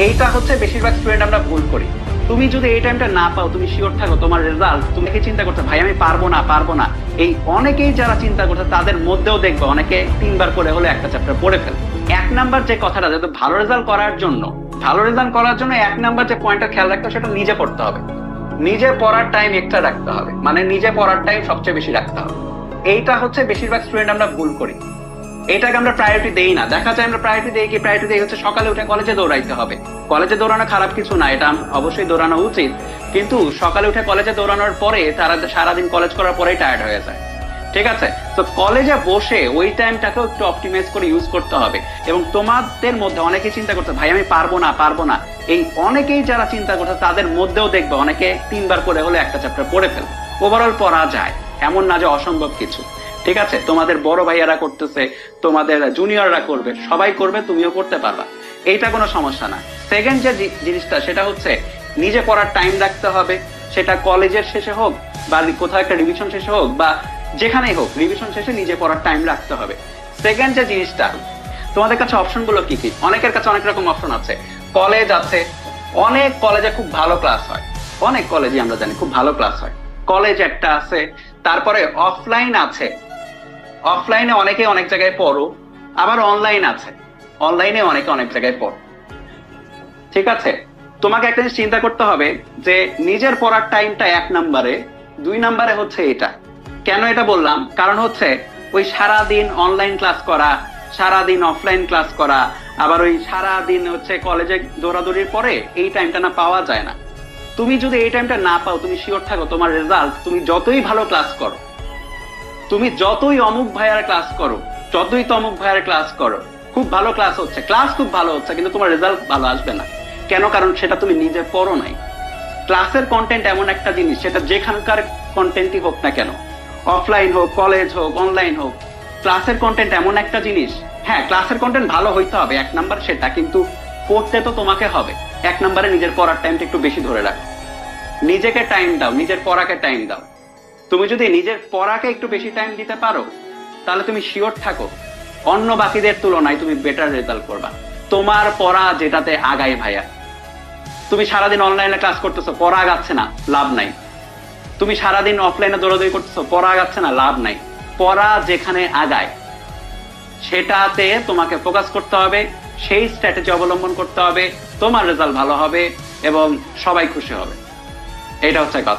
এইটা হচ্ছে বেশিরভাগ স্টুডেন্ট আমরা ভুল করি। তুমি যদি এই টাইমটা না পাও, তুমি শিওর থাকো তোমার রেজাল্ট, তুমি কি চিন্তা করছো ভাই আমি পারবো না পারবো না, এই অনেকেই যারা চিন্তা করছে তাদের মধ্যেও দেখবো অনেকে 3বার করে হলে একটা চ্যাপ্টার পড়ে ফেলে। 1 নাম্বার যে কথাটা, যেহেতু ভালো রেজাল্ট করার জন্য, ভালো রেজাল্ট করার জন্য 1 নাম্বার যে পয়েন্টটা খেয়াল রাখতে হবে সেটা নিজে পড়তে হবে। নিজে পড়ার টাইম এক্সট্রা রাখতে হবে, মানে নিজে পড়ার টাইম সবচেয়ে বেশি রাখতে হবে। এইটা হচ্ছে বেশিরভাগ স্টুডেন্ট আমরা ভুল করি, এটাকে আমরা প্রায়োরিটি দেই না। দেখা যায় আমরা প্রায়োরিটি দেই কি, প্রায়োরিটি দেই হচ্ছে সকালে উঠে কলেজে দৌড়াইতে হবে। কলেজে দৌড়ানো খারাপ কিছু না, এটা অবশ্যই দৌড়ানো উচিত, কিন্তু সকালে উঠে কলেজে দৌড়ানোর পরে তারা সারাদিন কলেজ করার পরেই টায়ার্ড হয়ে যায়। ঠিক আছে, তো কলেজে বসে ওই টাইমটাকেও একটু অপটিমাইজ করে ইউজ করতে হবে। এবং তোমাদের মধ্যে অনেকেই চিন্তা করছে ভাই আমি পারবো না পারবো না, এই অনেকেই যারা চিন্তা করছে তাদের মধ্যেও দেখবে অনেকে 3বার করে হলে একটা চ্যাপ্টার পড়ে ফেলে। ওভারঅল পড়া যায়, এমন না যে অসম্ভব কিছু। ঠিক আছে, তোমাদের বড় ভাইয়ারা করতেছে, তোমাদের জুনিয়ররা করবে, সবাই করবে, তুমিও করতে পারবা, এইটা কোনো সমস্যা না। সেকেন্ড যে জিনিসটা সেটা হচ্ছে নিজে পড়ার টাইম রাখতে হবে। সেটা কলেজের শেষে হোক বা কোথাও একটা রিভিশন শেষে হোক বা যেখানেই হোক, রিভিশন শেষে নিজে পড়ার টাইম রাখতে হবে। সেকেন্ড যে জিনিসটা, তোমাদের কাছে অপশন গুলো কি কি? অনেকের কাছে অনেক রকম অপশন আছে। কলেজ আছে, অনেক কলেজে খুব ভালো ক্লাস হয়, অনেক কলেজে আমরা জানি খুব ভালো ক্লাস হয়, কলেজ একটা আছে। তারপরে অফলাইন আছে, অফলাইনে অনেকে অনেক জায়গায় পড়ো, আবার অনলাইন আছে, অনলাইনে অনেকে অনেক জায়গায় পড়ো। ঠিক আছে, তোমাকে একটা জিনিস চিন্তা করতে হবে যে নিজের পড়ার টাইমটা 1 নাম্বারে, 2 নাম্বারে হচ্ছে এটা। কেন এটা বললাম? কারণ হচ্ছে ওই সারাদিন অনলাইন ক্লাস করা, সারাদিন অফলাইন ক্লাস করা, আবার ওই সারাদিন হচ্ছে কলেজে দৌড়াদৌড়ির পরে এই টাইমটা না পাওয়া যায় না। তুমি যদি এই টাইমটা না পাও, তুমি শিওর থাকো তোমার রেজাল্ট, তুমি যতই ভালো ক্লাস করো, তুমি যতই অমুক ভাইয়ার ক্লাস করো, যতই তমুক ভাইয়ার ক্লাস করো, খুব ভালো ক্লাস হচ্ছে, ক্লাস খুব ভালো হচ্ছে, কিন্তু তোমার রেজাল্ট ভালো আসবে না। কেন? কারণ সেটা তুমি নিজে পড়ো নাই। ক্লাসের কন্টেন্ট এমন একটা জিনিস, সেটা যেখানকার কন্টেন্টই হোক না কেন, অফলাইন হোক, কলেজ হোক, অনলাইন হোক, ক্লাসের কন্টেন্ট এমন একটা জিনিস, হ্যাঁ ক্লাসের কন্টেন্ট ভালো হইতে হবে 1 নাম্বার সেটা, কিন্তু পড়তে তো তোমাকে হবে। 1 নাম্বারে নিজের পড়ার টাইমটা একটু বেশি ধরে রাখো, নিজেকে টাইম দাও, নিজের পড়াকে টাইম দাও। তুমি যদি নিজের পড়াকে একটু বেশি টাইম দিতে পারো, তাহলে তুমি শিওর থাকো অন্য বাকিদের তুলনায় তুমি বেটার রেজাল্ট করবা। তোমার পড়া যেটাতে আগায় ভাইয়া, তুমি সারাদিন অনলাইনে ক্লাস করতেছো, পড়া আগাচ্ছে না, লাভ নাই। তুমি সারাদিন অফলাইনে দৌড়াদৌড়ি করতেছো, পড়া আগাচ্ছে না, লাভ নাই। পড়া যেখানে আগায় সেটাতে তোমাকে ফোকাস করতে হবে, সেই স্ট্র্যাটেজি অবলম্বন করতে হবে, তোমার রেজাল্ট ভালো হবে এবং সবাই খুশি হবে। এটা হচ্ছে কথা।